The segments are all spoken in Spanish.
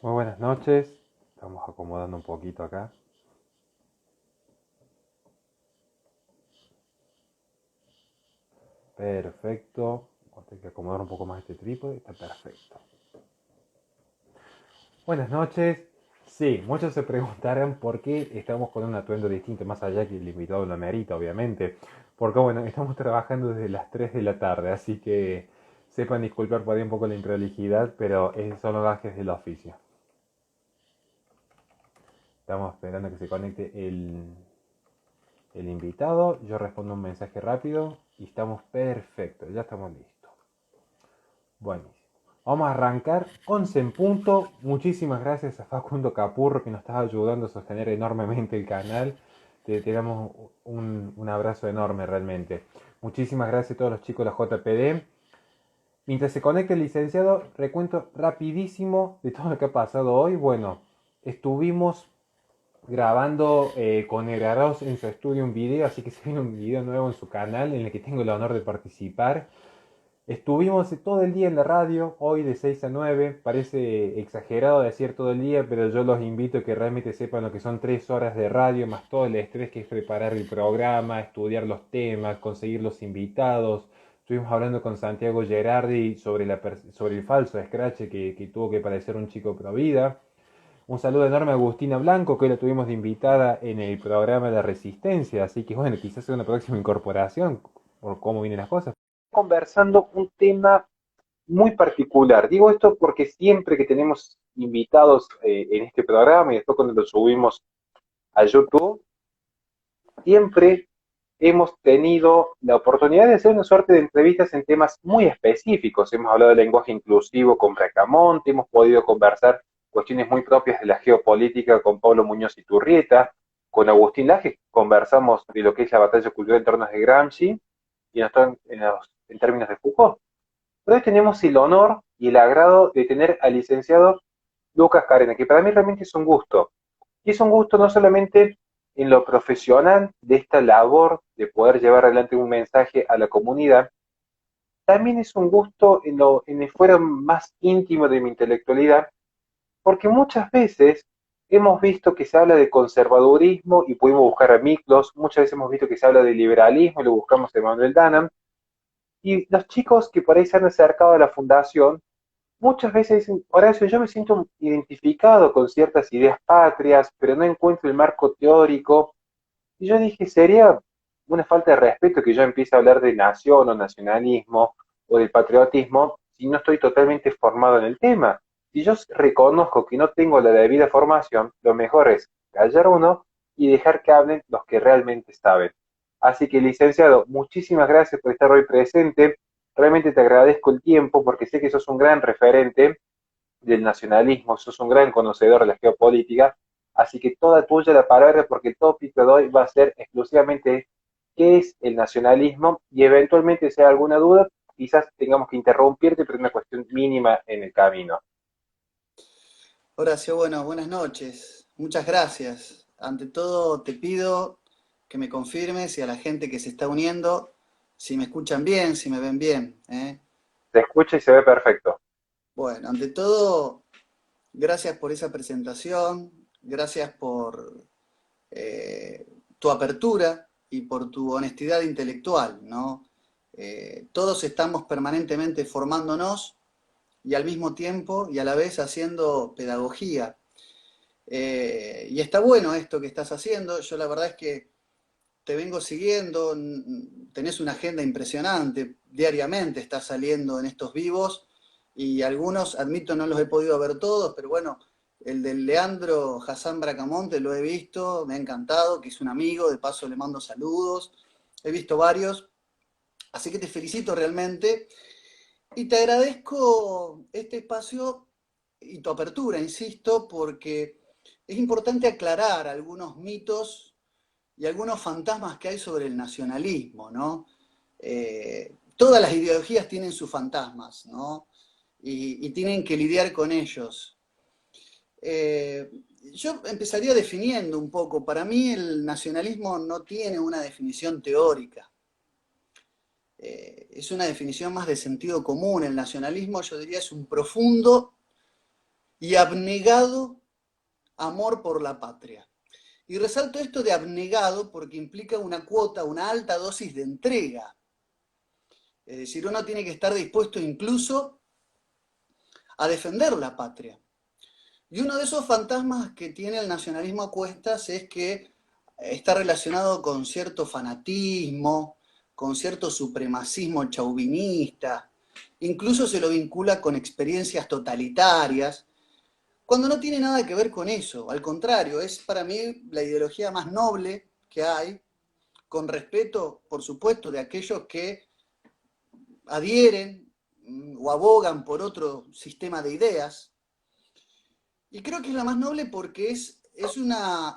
Muy buenas noches, estamos acomodando un poquito acá. Perfecto, hay que acomodar un poco más este trípode, está perfecto. Buenas noches. Sí, muchos se preguntarán por qué estamos con un atuendo distinto, más allá que el invitado lo merita, obviamente. Porque bueno, estamos trabajando desde las 3 de la tarde, así que sepan disculpar por ahí un poco la improlijidad, pero son los gajes del oficio. Estamos esperando que se conecte el invitado, yo respondo un mensaje rápido y estamos perfectos, ya estamos listos. Bueno, vamos a arrancar 11 en punto. Muchísimas gracias a Facundo Capurro que nos está ayudando a sostener enormemente el canal. Te damos un abrazo enorme realmente. Muchísimas gracias a todos los chicos de la JPD. Mientras se conecta el licenciado, recuento rapidísimo de todo lo que ha pasado hoy. Bueno, estuvimos grabando con Eraros en su estudio un video, así que se viene un video nuevo en su canal en el que tengo el honor de participar. Estuvimos todo el día en la radio, hoy de 6 a 9. Parece exagerado decir todo el día, pero yo los invito a que realmente sepan lo que son 3 horas de radio, más todo el estrés que es preparar el programa, estudiar los temas, conseguir los invitados. Estuvimos hablando con Santiago Gerardi sobre el falso scratch que tuvo que parecer un chico pro vida. Un saludo enorme a Agustina Blanco, que hoy la tuvimos de invitada en el programa de Resistencia, así que bueno, quizás sea una próxima incorporación por cómo vienen las cosas. Conversando un tema muy particular. Digo esto porque siempre que tenemos invitados en este programa y después cuando lo subimos a YouTube, siempre hemos tenido la oportunidad de hacer una suerte de entrevistas en temas muy específicos. Hemos hablado de lenguaje inclusivo con Bracamonte, hemos podido conversar cuestiones muy propias de la geopolítica con Pablo Muñoz y Turrieta, con Agustín Laje conversamos de lo que es la batalla cultural en torno de Gramsci y en términos de Foucault. Pero hoy tenemos el honor y el agrado de tener al licenciado Lucas Carena, que para mí realmente es un gusto. Y es un gusto no solamente en lo profesional de esta labor de poder llevar adelante un mensaje a la comunidad, también es un gusto en el fuero más íntimo de mi intelectualidad, porque muchas veces hemos visto que se habla de conservadurismo y pudimos buscar a Miklos, muchas veces hemos visto que se habla de liberalismo y lo buscamos a Manuel Danam, y los chicos que por ahí se han acercado a la fundación muchas veces dicen, Horacio, yo me siento identificado con ciertas ideas patrias, pero no encuentro el marco teórico. Y yo dije, sería una falta de respeto que yo empiece a hablar de nación o nacionalismo o del patriotismo si no estoy totalmente formado en el tema. Si yo reconozco que no tengo la debida formación, lo mejor es callar uno y dejar que hablen los que realmente saben. Así que, licenciado, muchísimas gracias por estar hoy presente. Realmente te agradezco el tiempo porque sé que sos un gran referente del nacionalismo, sos un gran conocedor de la geopolítica, así que toda tuya la palabra porque el tópico de hoy va a ser exclusivamente qué es el nacionalismo y eventualmente si hay alguna duda, quizás tengamos que interrumpirte, pero una cuestión mínima en el camino. Horacio, bueno, buenas noches. Muchas gracias. Ante todo, te pido que me confirmes y a la gente que se está uniendo, si me escuchan bien, si me ven bien, ¿eh? Se escucha y se ve perfecto. Bueno, ante todo, gracias por esa presentación, gracias por tu apertura y por tu honestidad intelectual, ¿no? Todos estamos permanentemente formándonos y al mismo tiempo y a la vez haciendo pedagogía. Y está bueno esto que estás haciendo. Yo la verdad es que te vengo siguiendo, tenés una agenda impresionante, diariamente estás saliendo en estos vivos y algunos, admito, no los he podido ver todos, pero bueno, el del Leandro Hassan Bracamonte lo he visto, me ha encantado, que es un amigo, de paso le mando saludos, he visto varios, así que te felicito realmente y te agradezco este espacio y tu apertura, insisto, porque es importante aclarar algunos mitos y algunos fantasmas que hay sobre el nacionalismo, ¿no? Todas las ideologías tienen sus fantasmas, ¿no? Y tienen que lidiar con ellos. Eh, yo empezaría definiendo un poco. Para mí el nacionalismo no tiene una definición teórica. Es una definición más de sentido común. El nacionalismo, yo diría, es un profundo y abnegado amor por la patria. Y resalto esto de abnegado porque implica una cuota, una alta dosis de entrega. Es decir, uno tiene que estar dispuesto incluso a defender la patria. Y uno de esos fantasmas que tiene el nacionalismo a cuestas es que está relacionado con cierto fanatismo, con cierto supremacismo chauvinista, incluso se lo vincula con experiencias totalitarias, cuando no tiene nada que ver con eso. Al contrario, es para mí la ideología más noble que hay, con respeto, por supuesto, de aquellos que adhieren o abogan por otro sistema de ideas. Y creo que es la más noble porque es una,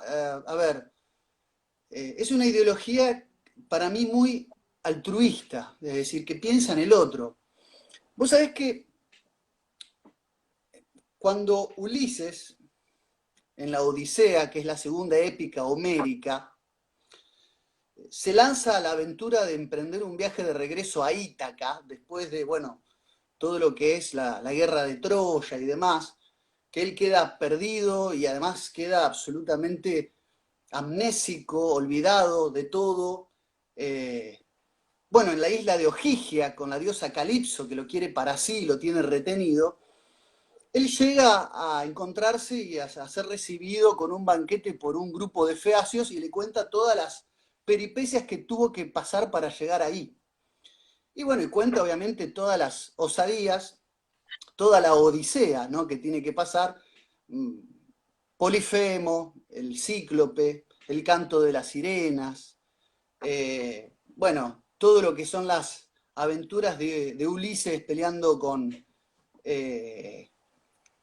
es una ideología para mí muy altruista, es decir, que piensa en el otro. Vos sabés que cuando Ulises, en la Odisea, que es la segunda épica homérica, se lanza a la aventura de emprender un viaje de regreso a Ítaca, después de, bueno, todo lo que es la guerra de Troya y demás, que él queda perdido y además queda absolutamente amnésico, olvidado de todo. Bueno, en la isla de Ogygia, con la diosa Calipso, que lo quiere para sí, lo tiene retenido, él llega a encontrarse y a ser recibido con un banquete por un grupo de feacios y le cuenta todas las peripecias que tuvo que pasar para llegar ahí. Y bueno, y cuenta obviamente todas las osadías, toda la odisea, ¿no?, que tiene que pasar. Polifemo, el cíclope, el canto de las sirenas, bueno, todo lo que son las aventuras de Ulises peleando con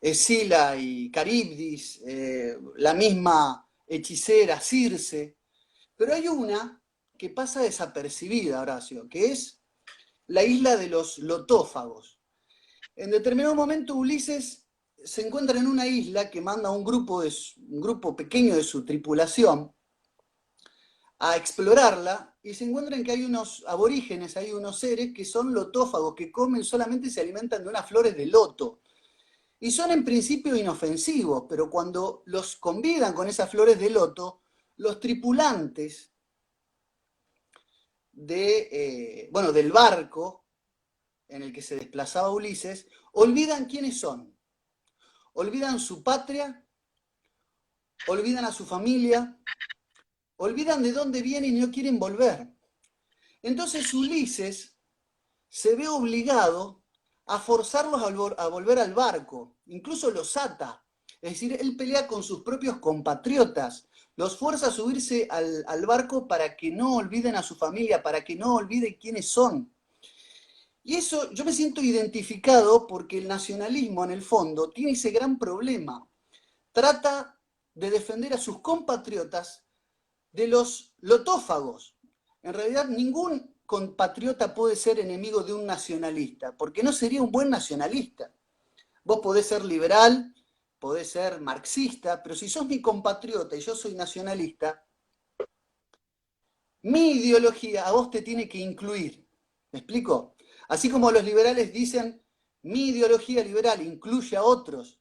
Escila y Caribdis, la misma hechicera Circe, pero hay una que pasa desapercibida, Horacio, que es la isla de los lotófagos. En determinado momento Ulises se encuentra en una isla que manda un grupo pequeño de su tripulación a explorarla y se encuentran que hay unos aborígenes, hay unos seres que son lotófagos, que comen solamente y se alimentan de unas flores de loto. Y son en principio inofensivos, pero cuando los convidan con esas flores de loto, los tripulantes bueno, del barco en el que se desplazaba Ulises olvidan quiénes son, olvidan su patria, olvidan a su familia, olvidan de dónde vienen y no quieren volver. Entonces Ulises se ve obligado a forzarlos a volver al barco, incluso los ata. Es decir, él pelea con sus propios compatriotas, los fuerza a subirse al barco para que no olviden a su familia, para que no olviden quiénes son. Y eso yo me siento identificado porque el nacionalismo en el fondo tiene ese gran problema. Trata de defender a sus compatriotas de los lotófagos. En realidad ningún compatriota puede ser enemigo de un nacionalista, porque no sería un buen nacionalista. Vos podés ser liberal, podés ser marxista, pero si sos mi compatriota y yo soy nacionalista, mi ideología a vos te tiene que incluir. ¿Me explico? Así como los liberales dicen, mi ideología liberal incluye a otros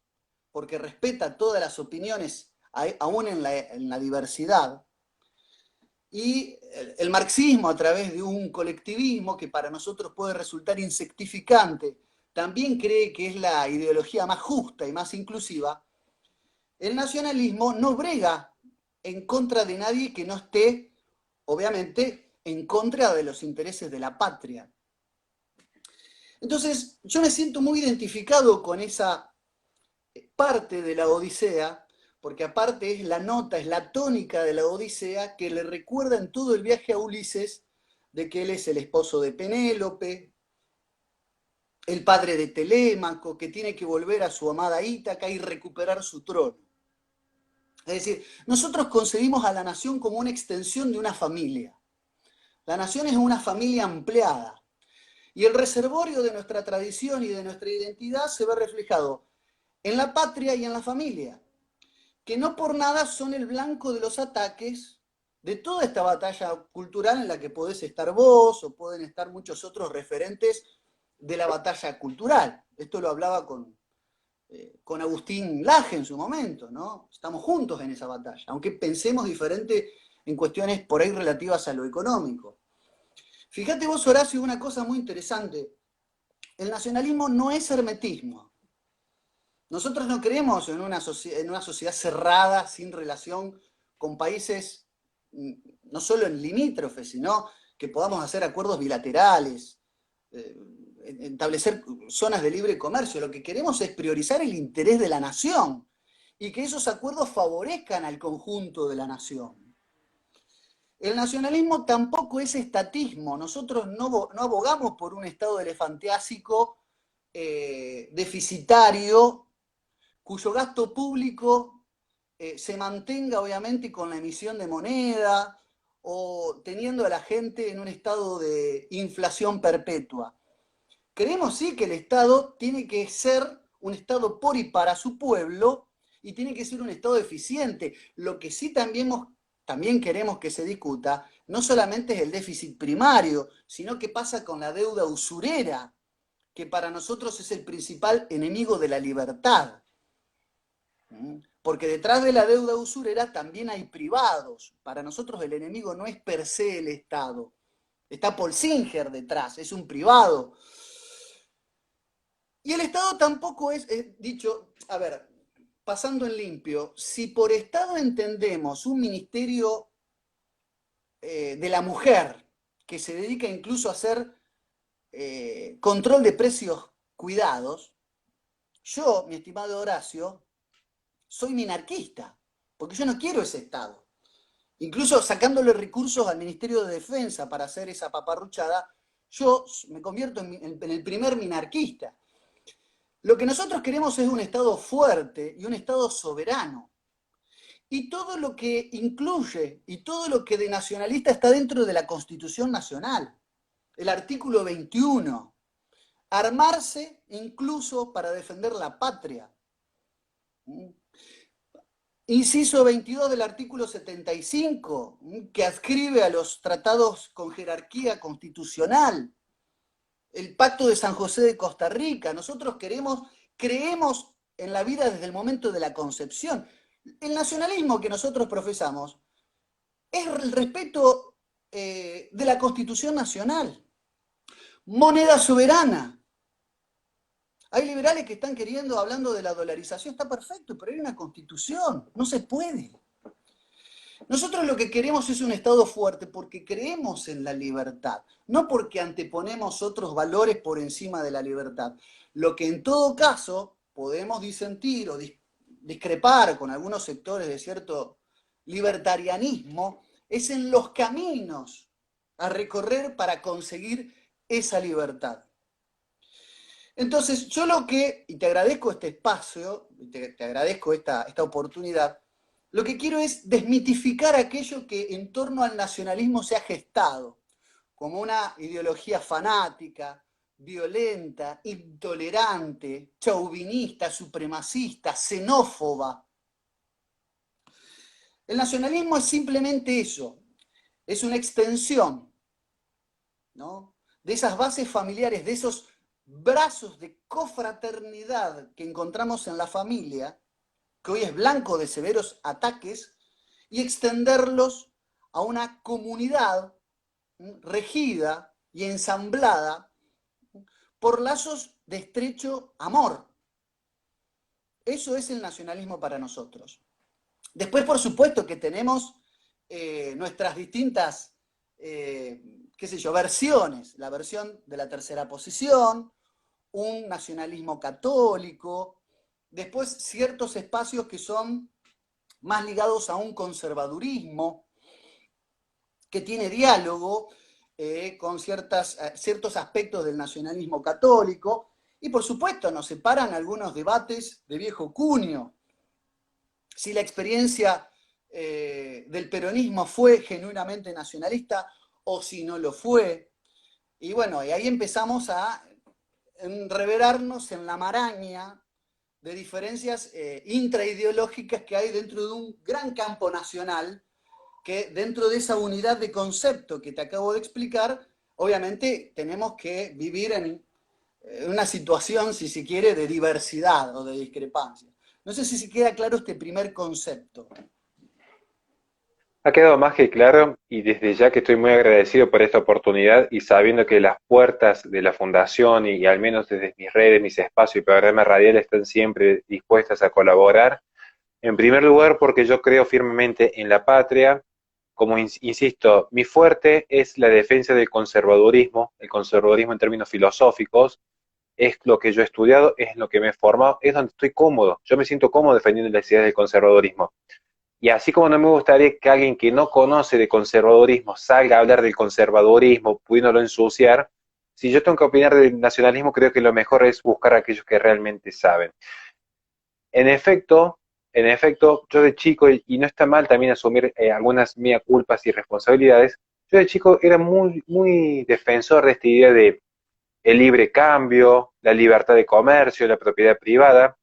porque respeta todas las opiniones, aún en la diversidad. Y el marxismo, a través de un colectivismo que para nosotros puede resultar insectificante, también cree que es la ideología más justa y más inclusiva. El nacionalismo no brega en contra de nadie que no esté, obviamente, en contra de los intereses de la patria. Entonces, yo me siento muy identificado con esa parte de la Odisea, porque aparte es la nota, es la tónica de la Odisea que le recuerda en todo el viaje a Ulises de que él es el esposo de Penélope, el padre de Telémaco, que tiene que volver a su amada Ítaca y recuperar su trono. Es decir, nosotros concebimos a la nación como una extensión de una familia. La nación es una familia ampliada. Y el reservorio de nuestra tradición y de nuestra identidad se ve reflejado en la patria y en la familia, que no por nada son el blanco de los ataques de toda esta batalla cultural en la que podés estar vos o pueden estar muchos otros referentes de la batalla cultural. Esto lo hablaba con con Agustín Laje en su momento, ¿no? Estamos juntos en esa batalla, aunque pensemos diferente en cuestiones por ahí relativas a lo económico. Fíjate vos, Horacio, una cosa muy interesante. El nacionalismo no es hermetismo. Nosotros no creemos en una sociedad cerrada, sin relación con países, no solo en limítrofes, sino que podamos hacer acuerdos bilaterales, establecer zonas de libre comercio. Lo que queremos es priorizar el interés de la nación y que esos acuerdos favorezcan al conjunto de la nación. El nacionalismo tampoco es estatismo. Nosotros no abogamos por un estado elefantiásico deficitario, cuyo gasto público se mantenga obviamente con la emisión de moneda o teniendo a la gente en un estado de inflación perpetua. Creemos sí que el Estado tiene que ser un Estado por y para su pueblo y tiene que ser un Estado eficiente. Lo que sí también queremos que se discuta no solamente es el déficit primario, sino qué pasa con la deuda usurera, que para nosotros es el principal enemigo de la libertad. Porque detrás de la deuda usurera también hay privados. Para nosotros el enemigo no es per se el Estado. Está Paul Singer detrás, es un privado. Y el Estado tampoco es, dicho, a ver, pasando en limpio, si por Estado entendemos un ministerio de la mujer que se dedica incluso a hacer control de precios cuidados, yo, mi estimado Horacio, soy minarquista, porque yo no quiero ese Estado. Incluso sacándole recursos al Ministerio de Defensa para hacer esa paparruchada, yo me convierto en el primer minarquista. Lo que nosotros queremos es un Estado fuerte y un Estado soberano. Y todo lo que incluye y todo lo que de nacionalista está dentro de la Constitución Nacional. El artículo 21. Armarse incluso para defender la patria. Inciso 22 del artículo 75, que adscribe a los tratados con jerarquía constitucional. El Pacto de San José de Costa Rica. Nosotros creemos en la vida desde el momento de la concepción. El nacionalismo que nosotros profesamos es el respeto de la Constitución Nacional. Moneda soberana. Hay liberales que están hablando de la dolarización, está perfecto, pero hay una Constitución, no se puede. Nosotros lo que queremos es un Estado fuerte porque creemos en la libertad, no porque anteponemos otros valores por encima de la libertad. Lo que en todo caso podemos disentir o discrepar con algunos sectores de cierto libertarianismo es en los caminos a recorrer para conseguir esa libertad. Entonces, yo y te agradezco este espacio, te agradezco esta oportunidad, lo que quiero es desmitificar aquello que en torno al nacionalismo se ha gestado, como una ideología fanática, violenta, intolerante, chauvinista, supremacista, xenófoba. El nacionalismo es simplemente eso, es una extensión, ¿no?, de esas bases familiares, de esos brazos de cofraternidad que encontramos en la familia, que hoy es blanco de severos ataques, y extenderlos a una comunidad regida y ensamblada por lazos de estrecho amor. Eso es el nacionalismo para nosotros. Después, por supuesto, que tenemos nuestras distintas, versiones. La versión de la tercera posición, un nacionalismo católico, después ciertos espacios que son más ligados a un conservadurismo, que tiene diálogo con ciertos aspectos del nacionalismo católico, y por supuesto nos separan algunos debates de viejo cuño. Si la experiencia del peronismo fue genuinamente nacionalista o si no lo fue. Y bueno, y ahí empezamos a enreverarnos en la maraña de diferencias intraideológicas que hay dentro de un gran campo nacional, que dentro de esa unidad de concepto que te acabo de explicar, obviamente tenemos que vivir una situación, si se quiere, de diversidad o de discrepancia. No sé si se queda claro este primer concepto. Ha quedado más que claro y desde ya que estoy muy agradecido por esta oportunidad y sabiendo que las puertas de la Fundación y al menos desde mis redes, mis espacios y programas radiales están siempre dispuestas a colaborar. En primer lugar, porque yo creo firmemente en la patria. Como insisto, mi fuerte es la defensa del conservadurismo, el conservadurismo en términos filosóficos, es lo que yo he estudiado, es lo que me he formado, es donde estoy cómodo. Yo me siento cómodo defendiendo las ideas del conservadurismo. Y así como no me gustaría que alguien que no conoce de conservadurismo salga a hablar del conservadurismo, pudiéndolo ensuciar, si yo tengo que opinar del nacionalismo, creo que lo mejor es buscar a aquellos que realmente saben. En efecto, en efecto, yo de chico, y no está mal también asumir algunas mea culpas y responsabilidades, yo de chico era muy defensor de esta idea de el libre cambio, la libertad de comercio, la propiedad privada.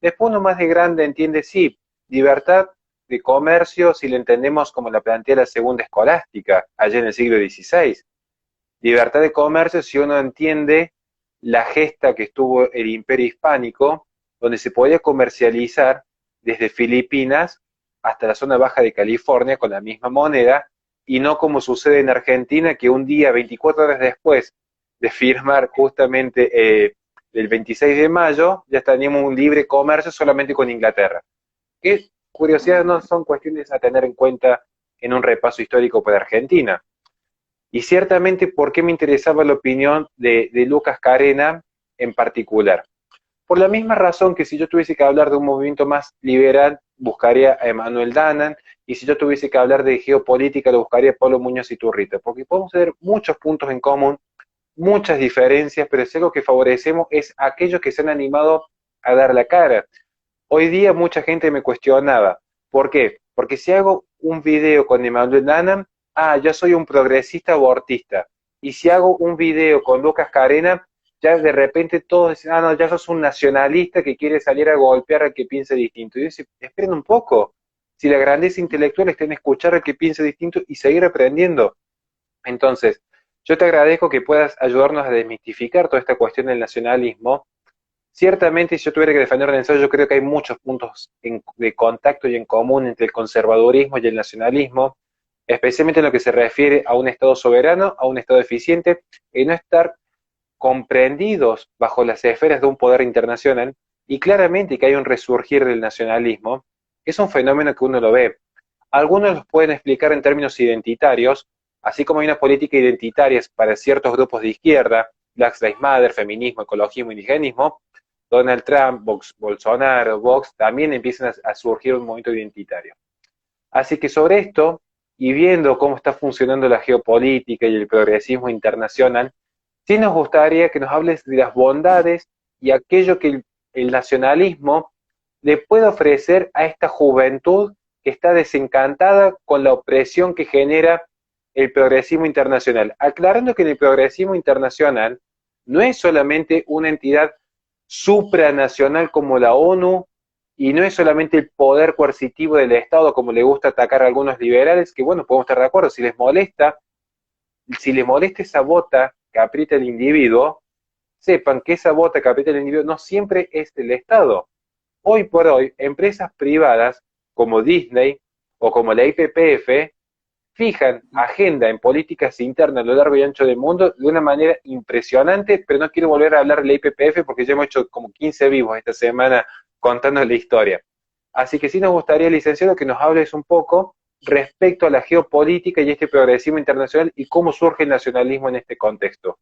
Después uno más de grande entiende, sí, libertad de comercio si lo entendemos como la plantea la segunda escolástica, allá en el siglo XVI. Libertad de comercio si uno entiende la gesta que estuvo el Imperio Hispánico, donde se podía comercializar desde Filipinas hasta la zona baja de California con la misma moneda, y no como sucede en Argentina, que un día, 24 horas después de firmar justamente el 26 de mayo, ya teníamos un libre comercio solamente con Inglaterra. Que curiosidades no son cuestiones a tener en cuenta en un repaso histórico para Argentina. Y ciertamente, ¿por qué me interesaba la opinión de Lucas Carena en particular? Por la misma razón que si yo tuviese que hablar de un movimiento más liberal, buscaría a Emanuel Danan, y si yo tuviese que hablar de geopolítica, lo buscaría a Pablo Muñoz Iturrita, porque podemos tener muchos puntos en común, muchas diferencias, pero si algo que favorecemos es aquellos que se han animado a dar la cara. Hoy día mucha gente me cuestionaba, ¿por qué? Porque si hago un video con Emanuel Danan, ya soy un progresista abortista. Y si hago un video con Lucas Carena, ya de repente todos dicen, no, ya sos un nacionalista que quiere salir a golpear al que piense distinto. Y yo dice, esperen un poco, si la grandeza intelectual está en escuchar al que piense distinto y seguir aprendiendo. Entonces, yo te agradezco que puedas ayudarnos a desmistificar toda esta cuestión del nacionalismo. Ciertamente, si yo tuviera que defender el ensayo, yo creo que hay muchos puntos de contacto y en común entre el conservadurismo y el nacionalismo, especialmente en lo que se refiere a un Estado soberano, a un Estado eficiente, y no estar comprendidos bajo las esferas de un poder internacional, y claramente que hay un resurgir del nacionalismo, es un fenómeno que uno lo ve. Algunos los pueden explicar en términos identitarios, así como hay una política identitaria para ciertos grupos de izquierda, Black Lives Matter, feminismo, ecologismo, indigenismo. Donald Trump, Bolsonaro, Vox, también empiezan a surgir un movimiento identitario. Así que sobre esto, y viendo cómo está funcionando la geopolítica y el progresismo internacional, sí nos gustaría que nos hables de las bondades y aquello que el nacionalismo le puede ofrecer a esta juventud que está desencantada con la opresión que genera el progresismo internacional. Aclarando que en el progresismo internacional no es solamente una entidad supranacional como la ONU, y no es solamente el poder coercitivo del Estado como le gusta atacar a algunos liberales, que bueno, podemos estar de acuerdo, si les molesta esa bota que aprieta el individuo, sepan que esa bota que aprieta el individuo no siempre es del Estado. Hoy por hoy, empresas privadas como Disney o como la IPPF fijan agenda en políticas internas a lo largo y ancho del mundo de una manera impresionante, pero no quiero volver a hablar de la IPPF porque ya hemos hecho como 15 vivos esta semana contando la historia. Así que sí nos gustaría, licenciado, que nos hables un poco respecto a la geopolítica y este progresismo internacional y cómo surge el nacionalismo en este contexto.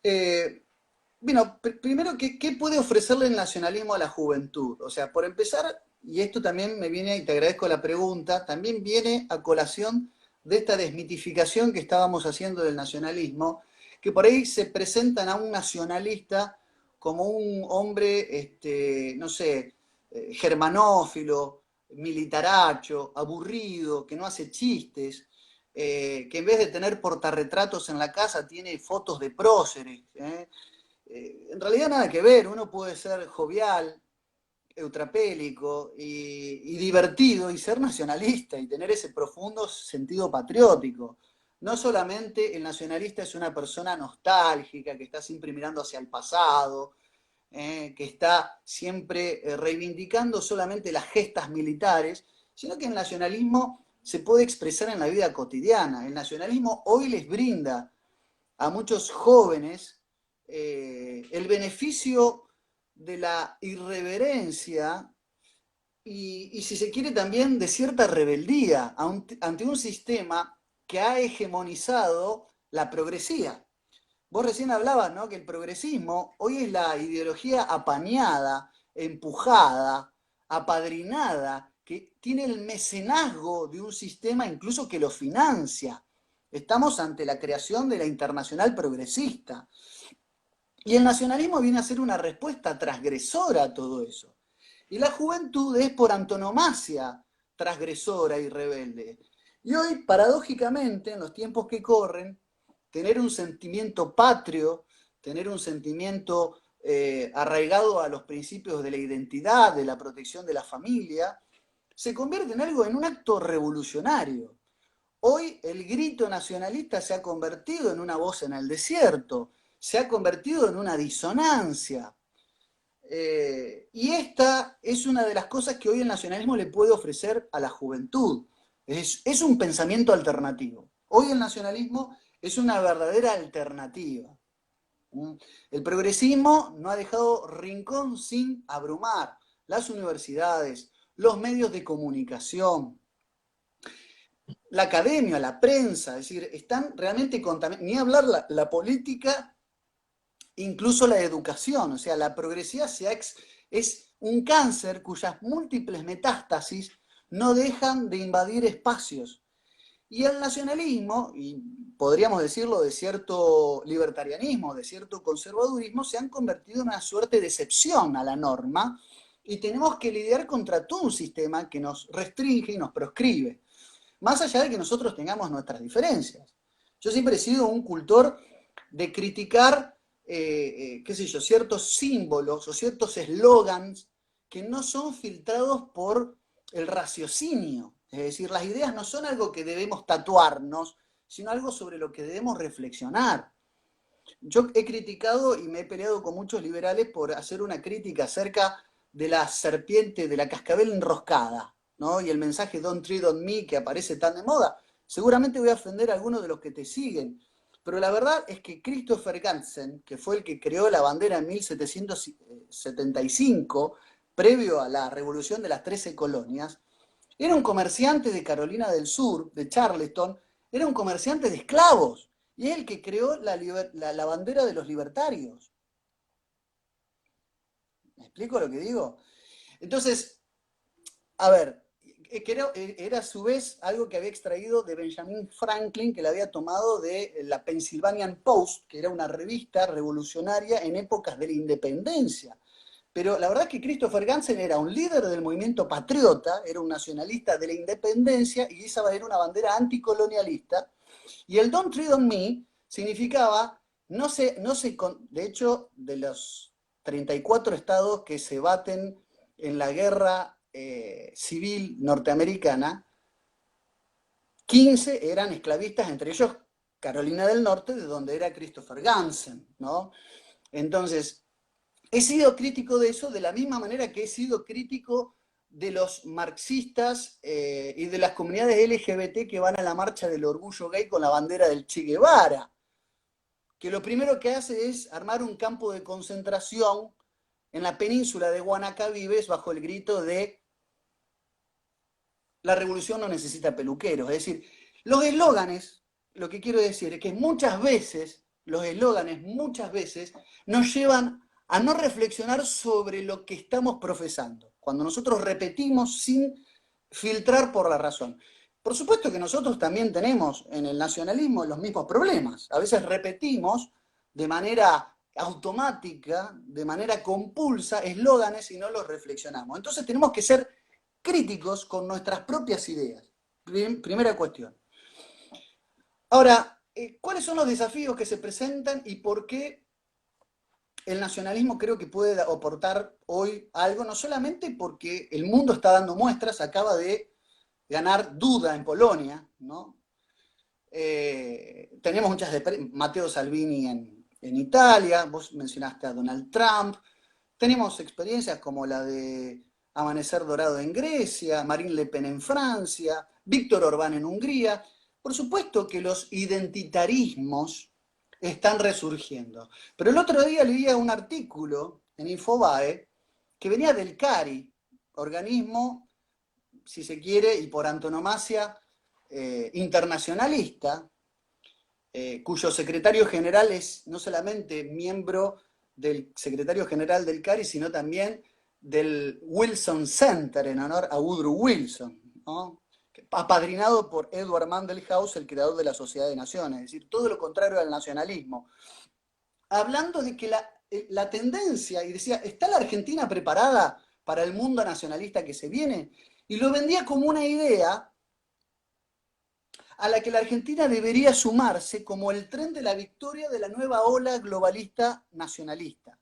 Eh, bueno, primero, ¿qué puede ofrecerle el nacionalismo a la juventud? O sea, por empezar, y esto también me viene, y te agradezco la pregunta, también viene a colación de esta desmitificación que estábamos haciendo del nacionalismo, que por ahí se presentan a un nacionalista como un hombre, no sé, germanófilo, militaracho, aburrido, que no hace chistes, que en vez de tener portarretratos en la casa tiene fotos de próceres. En realidad nada que ver, uno puede ser jovial, eutrapélico y divertido y ser nacionalista y tener ese profundo sentido patriótico. No solamente el nacionalista es una persona nostálgica, que está siempre mirando hacia el pasado, que está siempre reivindicando solamente las gestas militares, sino que el nacionalismo se puede expresar en la vida cotidiana. El nacionalismo hoy les brinda a muchos jóvenes el beneficio de la irreverencia y si se quiere también de cierta rebeldía ante un sistema que ha hegemonizado la progresía. Vos recién hablabas, ¿no? Que el progresismo hoy es la ideología apañada, empujada, apadrinada, que tiene el mecenazgo de un sistema incluso que lo financia. Estamos ante la creación de la internacional progresista. Y el nacionalismo viene a ser una respuesta transgresora a todo eso. Y la juventud es por antonomasia transgresora y rebelde. Y hoy, paradójicamente, en los tiempos que corren, tener un sentimiento patrio, tener un sentimiento arraigado a los principios de la identidad, de la protección de la familia, se convierte en un acto revolucionario. Hoy el grito nacionalista se ha convertido en una voz en el desierto, se ha convertido en una disonancia. Y esta es una de las cosas que hoy el nacionalismo le puede ofrecer a la juventud. Es un pensamiento alternativo. Hoy el nacionalismo es una verdadera alternativa. El progresismo no ha dejado rincón sin abrumar. Las universidades, los medios de comunicación, la academia, la prensa, es decir, están realmente contaminados. Ni hablar la política, incluso la educación, o sea, la progresividad es un cáncer cuyas múltiples metástasis no dejan de invadir espacios. Y el nacionalismo, y podríamos decirlo de cierto libertarianismo, de cierto conservadurismo, se han convertido en una suerte de excepción a la norma y tenemos que lidiar contra todo un sistema que nos restringe y nos proscribe, más allá de que nosotros tengamos nuestras diferencias. Yo siempre he sido un cultor de criticar, qué sé yo, ciertos símbolos o ciertos eslogans que no son filtrados por el raciocinio. Es decir, las ideas no son algo que debemos tatuarnos, sino algo sobre lo que debemos reflexionar. Yo he criticado y me he peleado con muchos liberales por hacer una crítica acerca de la serpiente, de la cascabel enroscada, ¿no? Y el mensaje Don't tread on me que aparece tan de moda. Seguramente voy a ofender a algunos de los que te siguen, pero la verdad es que Christopher Gansen, que fue el que creó la bandera en 1775, previo a la revolución de las 13 colonias, era un comerciante de Carolina del Sur, de Charleston, era un comerciante de esclavos, y es el que creó la bandera de los libertarios. ¿Me explico lo que digo? Entonces, a ver, era a su vez algo que había extraído de Benjamin Franklin, que le había tomado de la Pennsylvania Post, que era una revista revolucionaria en épocas de la independencia. Pero la verdad es que Christopher Gansen era un líder del movimiento patriota, era un nacionalista de la independencia y esa era una bandera anticolonialista. Y el Don't Tread on Me significaba, de hecho, de los 34 estados que se baten en la guerra civil norteamericana, 15 eran esclavistas, entre ellos Carolina del Norte, de donde era Christopher Gansen, ¿no? Entonces, he sido crítico de eso de la misma manera que he sido crítico de los marxistas y de las comunidades LGBT que van a la marcha del orgullo gay con la bandera del Che Guevara, que lo primero que hace es armar un campo de concentración en la península de Guanacabibes bajo el grito de la revolución no necesita peluqueros. Es decir, los eslóganes, lo que quiero decir es que muchas veces, los eslóganes muchas veces nos llevan a no reflexionar sobre lo que estamos profesando, cuando nosotros repetimos sin filtrar por la razón. Por supuesto que nosotros también tenemos en el nacionalismo los mismos problemas. A veces repetimos de manera automática, de manera compulsa, eslóganes y no los reflexionamos. Entonces tenemos que ser críticos con nuestras propias ideas. Primera cuestión. Ahora, ¿cuáles son los desafíos que se presentan y por qué el nacionalismo creo que puede aportar hoy algo? No solamente porque el mundo está dando muestras, acaba de ganar Duda en Polonia, ¿no? Tenemos muchas de Matteo Salvini en Italia, vos mencionaste a Donald Trump, tenemos experiencias como la de Amanecer Dorado en Grecia, Marine Le Pen en Francia, Víctor Orbán en Hungría. Por supuesto que los identitarismos están resurgiendo. Pero el otro día leía un artículo en Infobae que venía del CARI, organismo, si se quiere, y por antonomasia, internacionalista, cuyo secretario general es no solamente miembro del secretario general del CARI, sino también del Wilson Center en honor a Woodrow Wilson, ¿no? Apadrinado por Edward Mandell House, el creador de la Sociedad de Naciones, es decir, todo lo contrario al nacionalismo. Hablando de que la tendencia, y decía, ¿está la Argentina preparada para el mundo nacionalista que se viene? Y lo vendía como una idea a la que la Argentina debería sumarse como el tren de la victoria de la nueva ola globalista nacionalista.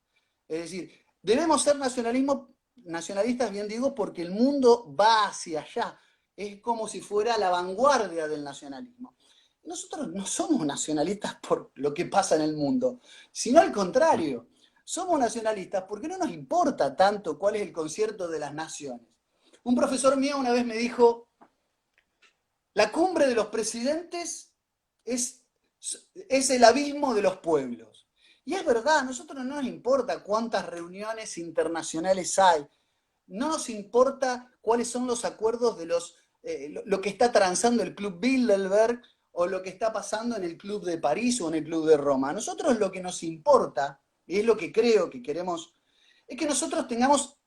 Es decir, debemos ser nacionalistas, bien digo, porque el mundo va hacia allá. Es como si fuera la vanguardia del nacionalismo. Nosotros no somos nacionalistas por lo que pasa en el mundo, sino al contrario. Somos nacionalistas porque no nos importa tanto cuál es el concierto de las naciones. Un profesor mío una vez me dijo, la cumbre de los presidentes es el abismo de los pueblos. Y es verdad, a nosotros no nos importa cuántas reuniones internacionales hay, no nos importa cuáles son los acuerdos de lo que está transando el Club Bilderberg o lo que está pasando en el Club de París o en el Club de Roma. A nosotros lo que nos importa, y es lo que creo que queremos, es que nosotros tengamos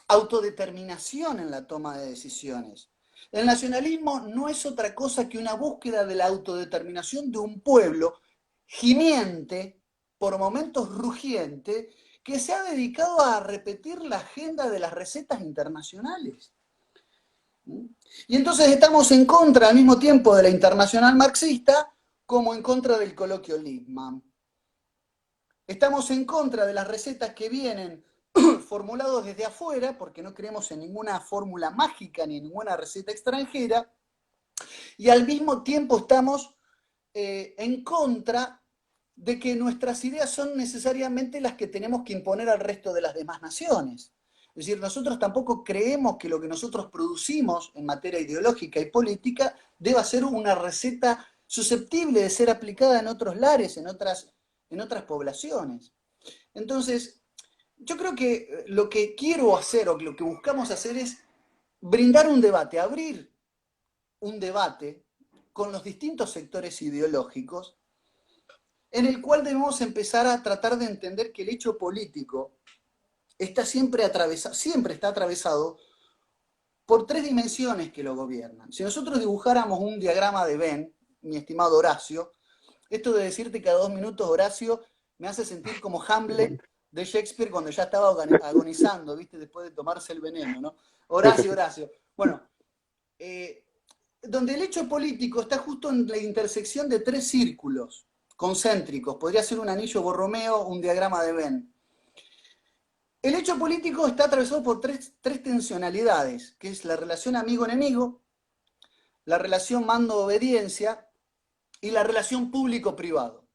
autodeterminación en la toma de decisiones. El nacionalismo no es otra cosa que una búsqueda de la autodeterminación de un pueblo gimiente, por momentos rugiente, que se ha dedicado a repetir la agenda de las recetas internacionales. Y entonces estamos en contra al mismo tiempo de la internacional marxista como en contra del coloquio Lippmann. Estamos en contra de las recetas que vienen formulados desde afuera, porque no creemos en ninguna fórmula mágica ni en ninguna receta extranjera, y al mismo tiempo estamos en contra de que nuestras ideas son necesariamente las que tenemos que imponer al resto de las demás naciones. Es decir, nosotros tampoco creemos que lo que nosotros producimos en materia ideológica y política deba ser una receta susceptible de ser aplicada en otros lares, en otras poblaciones. Entonces, yo creo que lo que quiero hacer o lo que buscamos hacer es brindar un debate, abrir un debate con los distintos sectores ideológicos en el cual debemos empezar a tratar de entender que el hecho político siempre está atravesado por tres dimensiones que lo gobiernan. Si nosotros dibujáramos un diagrama de Venn, mi estimado Horacio, esto de decirte cada 2 minutos Horacio me hace sentir como Hamlet de Shakespeare cuando ya estaba agonizando, ¿viste? Después de tomarse el veneno, ¿no? Horacio, Horacio. Bueno, donde el hecho político está justo en la intersección de tres círculos concéntricos. Podría ser un anillo Borromeo, un diagrama de Venn. El hecho político está atravesado por tres tensionalidades, que es la relación amigo-enemigo, la relación mando-obediencia y la relación público-privado.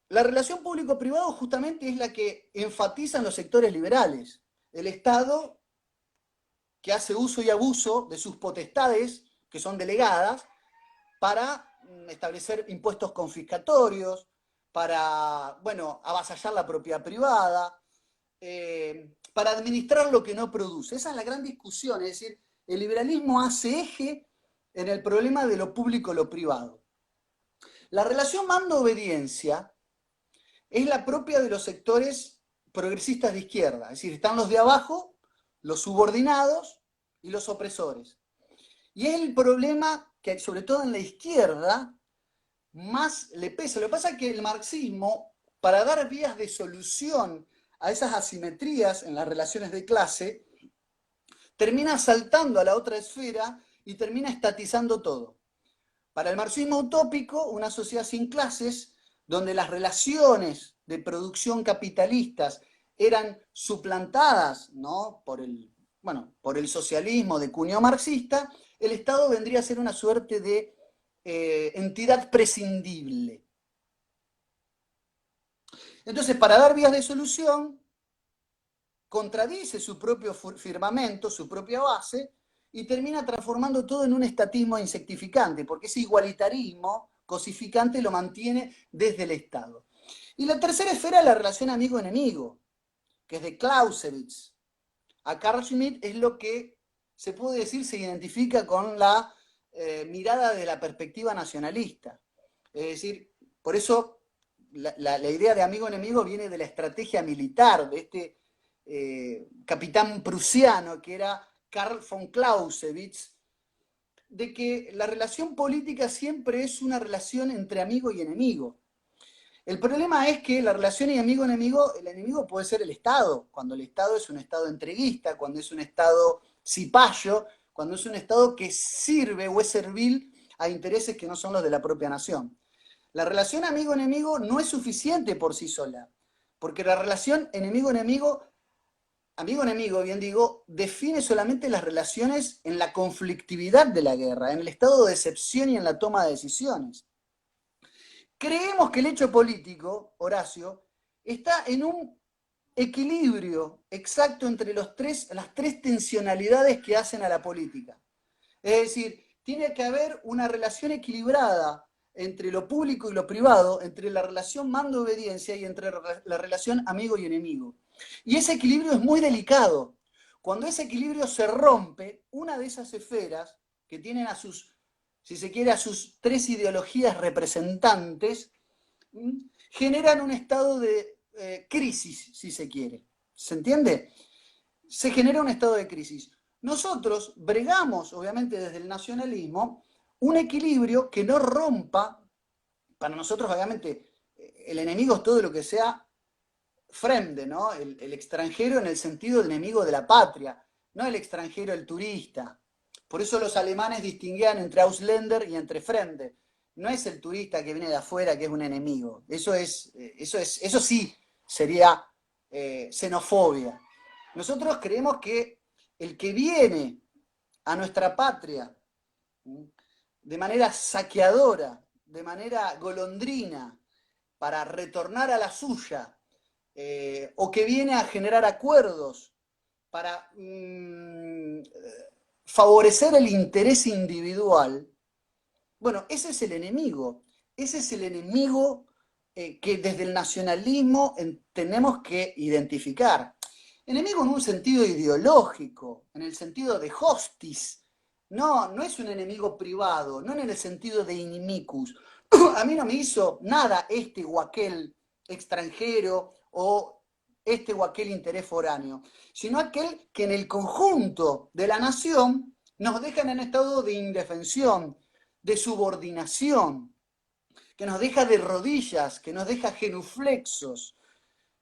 La relación público-privado justamente es la que enfatizan los sectores liberales. El Estado que hace uso y abuso de sus potestades, que son delegadas, para establecer impuestos confiscatorios, para, bueno, avasallar la propiedad privada, para administrar lo que no produce. Esa es la gran discusión, es decir, el liberalismo hace eje en el problema de lo público y lo privado. La relación mando-obediencia es la propia de los sectores progresistas de izquierda, es decir, están los de abajo, los subordinados y los opresores. Y es el problema que, sobre todo en la izquierda, más le pesa. Lo que pasa es que el marxismo, para dar vías de solución a esas asimetrías en las relaciones de clase, termina saltando a la otra esfera y termina estatizando todo. Para el marxismo utópico, una sociedad sin clases, donde las relaciones de producción capitalistas eran suplantadas, ¿no?, por el socialismo de cuño marxista, el Estado vendría a ser una suerte de entidad prescindible. Entonces, para dar vías de solución, contradice su propio firmamento, su propia base, y termina transformando todo en un estatismo insectificante, porque ese igualitarismo cosificante lo mantiene desde el Estado. Y la tercera esfera es la relación amigo-enemigo, que es de Clausewitz. A Carl Schmitt es lo que se puede decir se identifica con la mirada de la perspectiva nacionalista. Es decir, por eso la idea de amigo-enemigo viene de la estrategia militar, de este capitán prusiano que era Karl von Clausewitz, de que la relación política siempre es una relación entre amigo y enemigo. El problema es que la relación amigo-enemigo, el enemigo puede ser el Estado, cuando el Estado es un Estado entreguista, cuando es un Estado cipayo, cuando es un Estado que sirve o es servil a intereses que no son los de la propia nación. La relación amigo-enemigo no es suficiente por sí sola, porque la relación enemigo-enemigo, amigo-enemigo, bien digo, define solamente las relaciones en la conflictividad de la guerra, en el estado de excepción y en la toma de decisiones. Creemos que el hecho político, Horacio, está en un equilibrio exacto entre las tres tensionalidades que hacen a la política. Es decir, tiene que haber una relación equilibrada entre lo público y lo privado, entre la relación mando-obediencia y entre la relación amigo y enemigo. Y ese equilibrio es muy delicado. Cuando ese equilibrio se rompe, una de esas esferas que tienen a sus, si se quiere, a sus tres ideologías representantes, generan un estado de crisis, si se quiere. ¿Se entiende? Se genera un estado de crisis. Nosotros bregamos, obviamente desde el nacionalismo, un equilibrio que no rompa, para nosotros obviamente el enemigo es todo lo que sea fremde, ¿no? El extranjero en el sentido de enemigo de la patria, no el extranjero, el turista. Por eso los alemanes distinguían entre Ausländer y entre Fremde. No es el turista que viene de afuera que es un enemigo. Eso sí sería xenofobia. Nosotros creemos que el que viene a nuestra patria de manera saqueadora, de manera golondrina, para retornar a la suya, o que viene a generar acuerdos para favorecer el interés individual, bueno, ese es el enemigo. Ese es el enemigo que desde el nacionalismo tenemos que identificar. Enemigo en un sentido ideológico, en el sentido de hostis. No, no es un enemigo privado, no en el sentido de inimicus. A mí no me hizo nada este o aquel extranjero o este o aquel interés foráneo, sino aquel que en el conjunto de la nación nos dejan en estado de indefensión, de subordinación, que nos deja de rodillas, que nos deja genuflexos,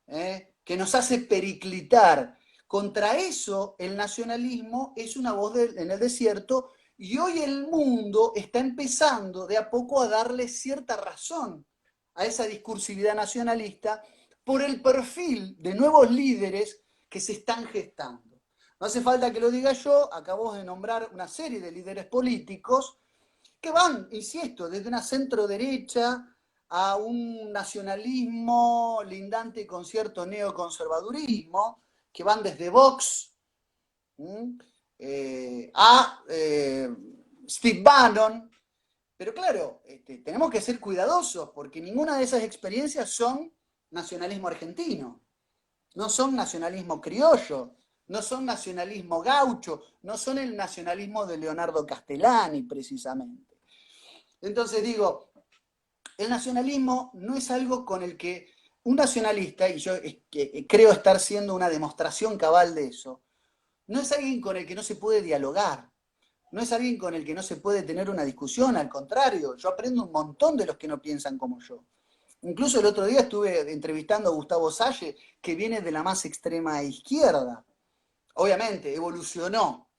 que nos hace periclitar. Contra eso, el nacionalismo es una voz en el desierto y hoy el mundo está empezando de a poco a darle cierta razón a esa discursividad nacionalista por el perfil de nuevos líderes que se están gestando. No hace falta que lo diga yo, acabo de nombrar una serie de líderes políticos que van, insisto, desde una centro derecha a un nacionalismo lindante con cierto neoconservadurismo, que van desde Vox a Steve Bannon. Pero claro, tenemos que ser cuidadosos porque ninguna de esas experiencias son nacionalismo argentino, no son nacionalismo criollo, no son nacionalismo gaucho, no son el nacionalismo de Leonardo Castellani precisamente. Entonces digo, el nacionalismo no es algo con el que un nacionalista, y yo creo estar siendo una demostración cabal de eso, no es alguien con el que no se puede dialogar, no es alguien con el que no se puede tener una discusión, al contrario, yo aprendo un montón de los que no piensan como yo. Incluso el otro día estuve entrevistando a Gustavo Salle, que viene de la más extrema izquierda. Obviamente, evolucionó,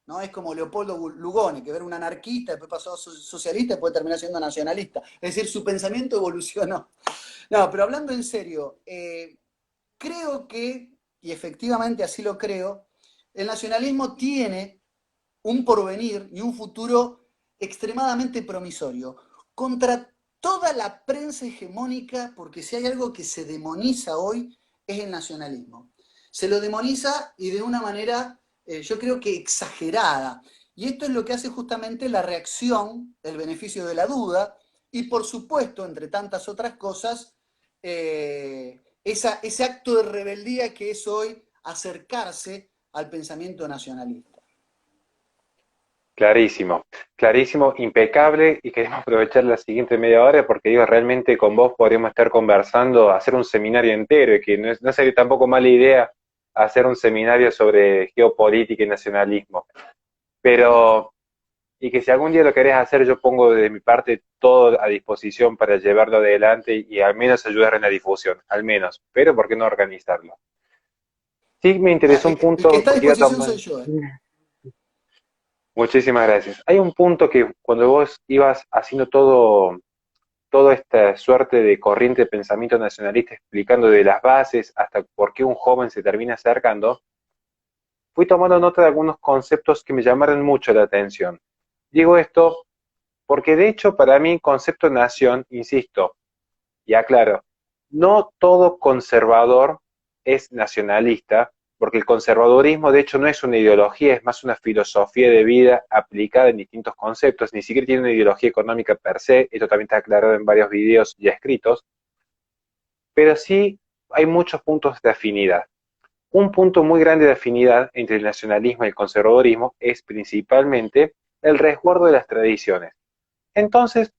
¿no? Es como Leopoldo Lugones, que era un anarquista, después pasó a socialista, después terminó siendo nacionalista. Es decir, su pensamiento evolucionó. No, pero hablando en serio, creo que, y efectivamente así lo creo, el nacionalismo tiene un porvenir y un futuro extremadamente promisorio, contra toda la prensa hegemónica, porque si hay algo que se demoniza hoy es el nacionalismo. Se lo demoniza y de una manera, yo creo que exagerada. Y esto es lo que hace justamente la reacción, el beneficio de la duda, y por supuesto, entre tantas otras cosas, ese acto de rebeldía que es hoy acercarse al pensamiento nacionalista. Clarísimo, clarísimo, impecable, y queremos aprovechar la siguiente media hora porque digo, realmente con vos podríamos estar conversando, hacer un seminario entero, y que no sería tampoco mala idea hacer un seminario sobre geopolítica y nacionalismo. Pero, y que si algún día lo querés hacer, yo pongo de mi parte todo a disposición para llevarlo adelante y al menos ayudar en la difusión, al menos, pero ¿por qué no organizarlo? Sí me Ah, interesó un el que punto, está a porque iba a disposición tomar... soy yo. Muchísimas gracias. Hay un punto que cuando vos ibas haciendo toda esta suerte de corriente de pensamiento nacionalista explicando de las bases hasta por qué un joven se termina acercando, fui tomando nota de algunos conceptos que me llamaron mucho la atención. Digo esto porque de hecho para mí concepto nación, insisto, y aclaro, no todo conservador es nacionalista, porque el conservadurismo de hecho no es una ideología, es más una filosofía de vida aplicada en distintos conceptos, ni siquiera tiene una ideología económica per se, esto también está aclarado en varios videos ya escritos, pero sí hay muchos puntos de afinidad. Un punto muy grande de afinidad entre el nacionalismo y el conservadurismo es principalmente el resguardo de las tradiciones. Entonces,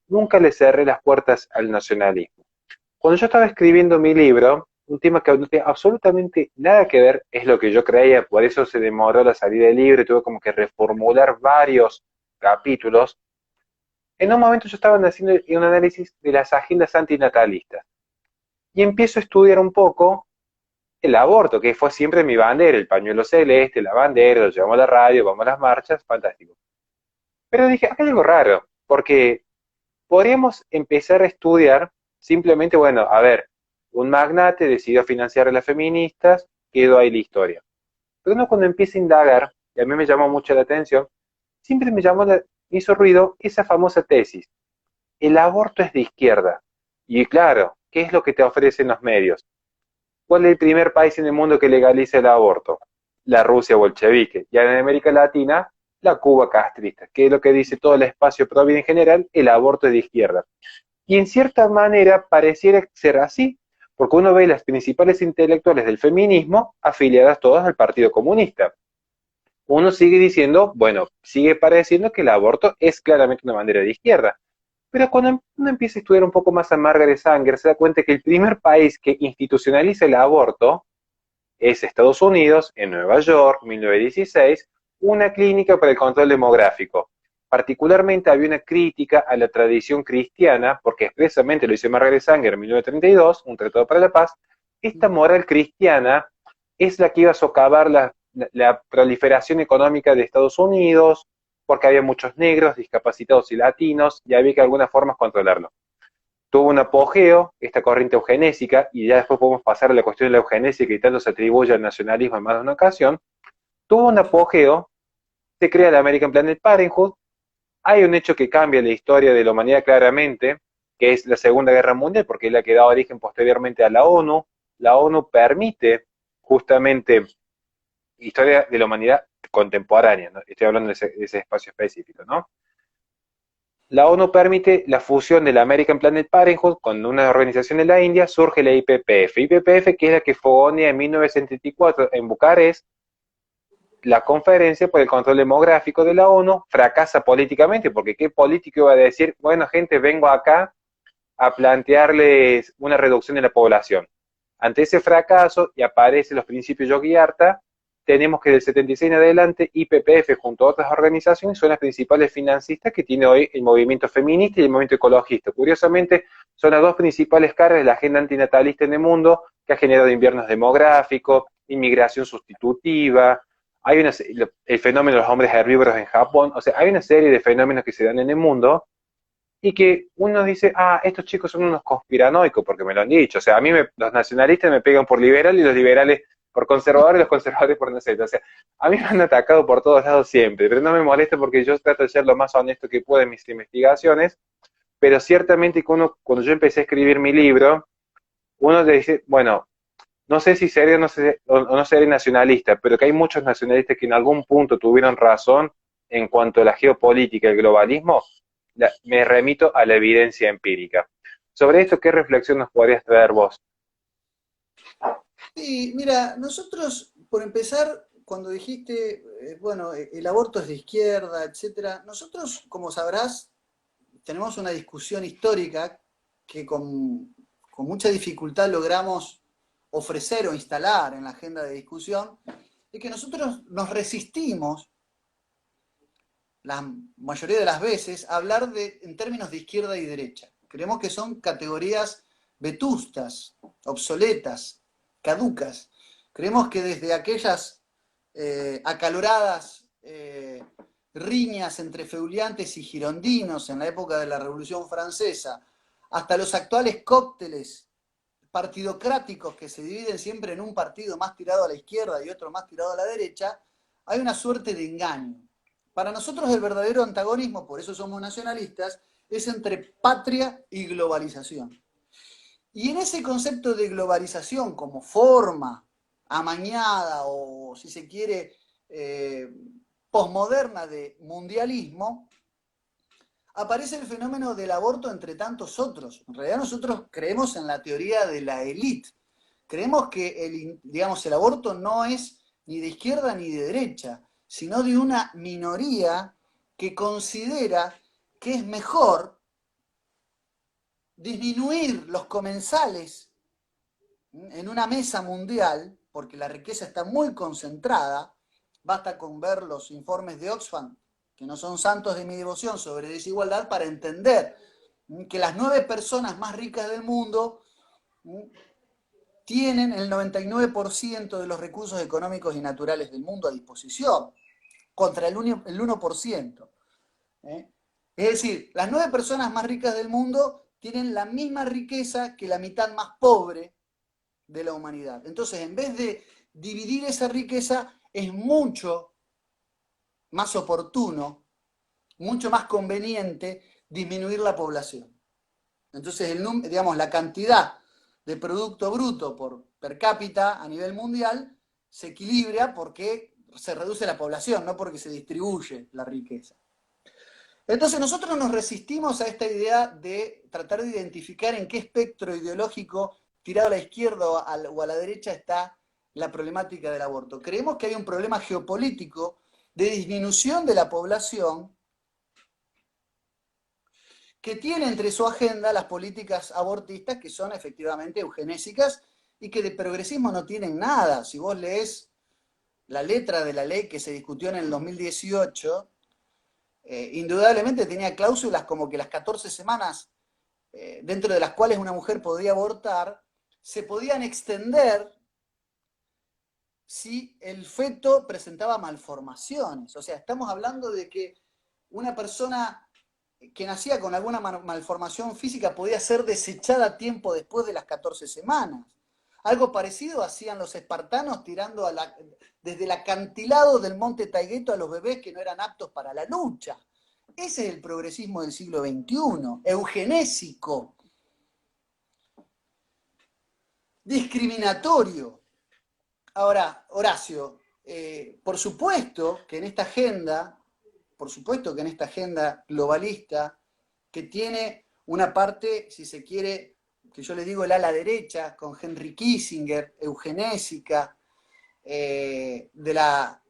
nunca le cerré las puertas al nacionalismo. Cuando yo estaba escribiendo mi libro, un tema que no tiene absolutamente nada que ver es lo que yo creía, por eso se demoró la salida del libro y tuve como que reformular varios capítulos. En un momento yo estaba haciendo un análisis de las agendas antinatalistas y empiezo a estudiar un poco el aborto, que fue siempre mi bandera, el pañuelo celeste, la bandera, lo llevamos a la radio, vamos a las marchas, fantástico. Pero dije, acá hay algo raro, porque podríamos empezar a estudiar simplemente, bueno, a ver, un magnate decidió financiar a las feministas, quedó ahí la historia. Pero uno cuando empieza a indagar, y a mí me llamó mucho la atención, siempre me hizo ruido esa famosa tesis, el aborto es de izquierda. Y claro, ¿qué es lo que te ofrecen los medios? ¿Cuál es el primer país en el mundo que legaliza el aborto? La Rusia bolchevique. Y en América Latina, la Cuba castrista, que es lo que dice todo el espacio pro vida en general, el aborto es de izquierda. Y en cierta manera pareciera ser así, porque uno ve las principales intelectuales del feminismo afiliadas todas al Partido Comunista. Uno sigue diciendo, bueno, sigue pareciendo que el aborto es claramente una bandera de izquierda. Pero cuando uno empieza a estudiar un poco más a Margaret Sanger, se da cuenta que el primer país que institucionaliza el aborto es Estados Unidos, en Nueva York, 1916, una clínica para el control demográfico. Particularmente había una crítica a la tradición cristiana, porque expresamente lo dice Margaret Sanger en 1932, un tratado para la paz, esta moral cristiana es la que iba a socavar la proliferación económica de Estados Unidos, porque había muchos negros, discapacitados y latinos, y había que de alguna forma controlarlo. Tuvo un apogeo esta corriente eugenésica, y ya después podemos pasar a la cuestión de la eugenesia que tanto se atribuye al nacionalismo en más de una ocasión. Tuvo un apogeo, se crea el American Planet Parenthood, hay un hecho que cambia la historia de la humanidad claramente, que es la Segunda Guerra Mundial, porque es la que da origen posteriormente a la ONU. La ONU permite justamente historia de la humanidad contemporánea, ¿no? Estoy hablando de ese espacio específico, ¿no? La ONU permite la fusión del American Planet Parenthood con una organización en la India, surge la IPPF. IPPF, que es la que fogonea en 1974 en Bucarest la conferencia por el control demográfico de la ONU, fracasa políticamente, porque ¿qué político iba a decir? Bueno, gente, vengo acá a plantearles una reducción de la población. Ante ese fracaso, y aparecen los principios Yogyakarta, tenemos que del 76 en adelante, IPPF junto a otras organizaciones son las principales financistas que tiene hoy el movimiento feminista y el movimiento ecologista. Curiosamente, son las dos principales caras de la agenda antinatalista en el mundo, que ha generado inviernos demográficos, inmigración sustitutiva, hay el fenómeno de los hombres herbívoros en Japón, o sea, hay una serie de fenómenos que se dan en el mundo y que uno dice, ah, estos chicos son unos conspiranoicos porque me lo han dicho. O sea, a mí los nacionalistas me pegan por liberal y los liberales por conservadores, los conservadores por no sé. O sea, a mí me han atacado por todos lados siempre, pero no me molesta porque yo trato de ser lo más honesto que puedo en mis investigaciones, pero ciertamente cuando yo empecé a escribir mi libro, uno le dice, bueno, no sé si seré, no sé, o no seré nacionalista, pero que hay muchos nacionalistas que en algún punto tuvieron razón en cuanto a la geopolítica y el globalismo, me remito a la evidencia empírica. Sobre esto, ¿qué reflexión nos podrías traer vos? Sí, mira, nosotros, por empezar, cuando dijiste, bueno, el aborto es de izquierda, etcétera, nosotros, como sabrás, tenemos una discusión histórica que con mucha dificultad logramos ofrecer o instalar en la agenda de discusión, y que nosotros nos resistimos, la mayoría de las veces, a hablar en términos de izquierda y derecha. Creemos que son categorías vetustas, obsoletas, caducas. Creemos que desde aquellas acaloradas riñas entre feuliantes y girondinos en la época de la Revolución Francesa, hasta los actuales cócteles partidocráticos que se dividen siempre en un partido más tirado a la izquierda y otro más tirado a la derecha, hay una suerte de engaño. Para nosotros el verdadero antagonismo, por eso somos nacionalistas, es entre patria y globalización. Y en ese concepto de globalización como forma amañada o, si se quiere, posmoderna de mundialismo, aparece el fenómeno del aborto entre tantos otros. En realidad nosotros creemos en la teoría de la élite. Creemos que el aborto no es ni de izquierda ni de derecha, sino de una minoría que considera que es mejor disminuir los comensales en una mesa mundial, porque la riqueza está muy concentrada, basta con ver los informes de Oxfam, que no son santos de mi devoción, sobre desigualdad, para entender que las 9 personas más ricas del mundo tienen el 99% de los recursos económicos y naturales del mundo a disposición, contra el 1%. Es decir, las 9 personas más ricas del mundo tienen la misma riqueza que la mitad más pobre de la humanidad. Entonces, en vez de dividir esa riqueza, es mucho más oportuno, mucho más conveniente disminuir la población. Entonces, digamos, la cantidad de Producto Bruto por per cápita a nivel mundial se equilibra porque se reduce la población, no porque se distribuye la riqueza. Entonces nosotros nos resistimos a esta idea de tratar de identificar en qué espectro ideológico tirado a la izquierda o a la derecha está la problemática del aborto. Creemos que hay un problema geopolítico de disminución de la población que tiene entre su agenda las políticas abortistas que son efectivamente eugenésicas y que de progresismo no tienen nada. Si vos lees la letra de la ley que se discutió en el 2018, indudablemente tenía cláusulas como que las 14 semanas dentro de las cuales una mujer podía abortar se podían extender si el feto presentaba malformaciones. O sea, estamos hablando de que una persona que nacía con alguna malformación física podía ser desechada tiempo después de las 14 semanas. Algo parecido hacían los espartanos tirando desde el acantilado del monte Taigueto a los bebés que no eran aptos para la lucha. Ese es el progresismo del siglo XXI, eugenésico, discriminatorio. Ahora, Horacio, por supuesto que en esta agenda globalista, que tiene una parte, si se quiere, que yo le digo el ala derecha, con Henry Kissinger, eugenésica, de la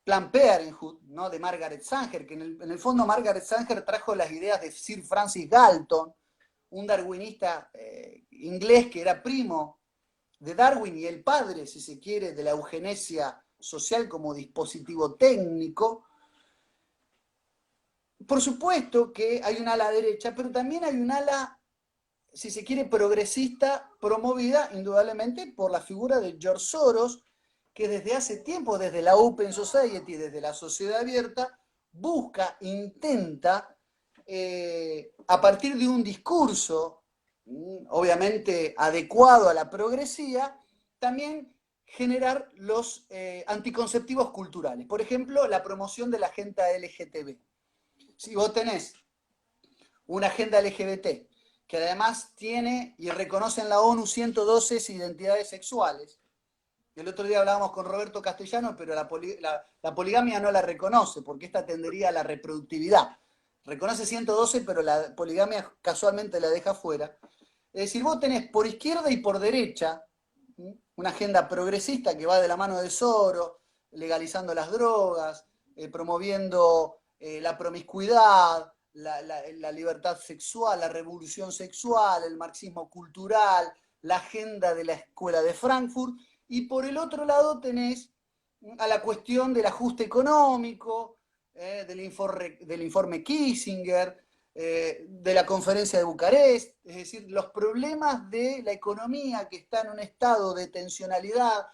Plan Parenthood, ¿no? De Margaret Sanger, que en el fondo Margaret Sanger trajo las ideas de Sir Francis Galton, un darwinista inglés que era primo de Darwin y el padre, si se quiere, de la eugenesia social como dispositivo técnico. Por supuesto que hay un ala derecha, pero también hay un ala, si se quiere, progresista, promovida indudablemente por la figura de George Soros, que desde hace tiempo, desde la Open Society, desde la sociedad abierta, busca, intenta, a partir de un discurso obviamente adecuado a la progresía, también generar los anticonceptivos culturales. Por ejemplo, la promoción de la agenda LGTB. Si vos tenés una agenda LGBT que además tiene y reconoce en la ONU 112 identidades sexuales. El otro día hablábamos con Roberto Castellano, pero la poligamia no la reconoce, porque esta tendería a la reproductividad. Reconoce 112, pero la poligamia casualmente la deja fuera. Es decir, vos tenés por izquierda y por derecha una agenda progresista que va de la mano de Soros, legalizando las drogas, promoviendo la promiscuidad, la libertad sexual, la revolución sexual, el marxismo cultural, la agenda de la Escuela de Frankfurt, y por el otro lado tenés a la cuestión del ajuste económico, del informe Kissinger, de la conferencia de Bucarest, es decir, los problemas de la economía que está en un estado de tensionalidad,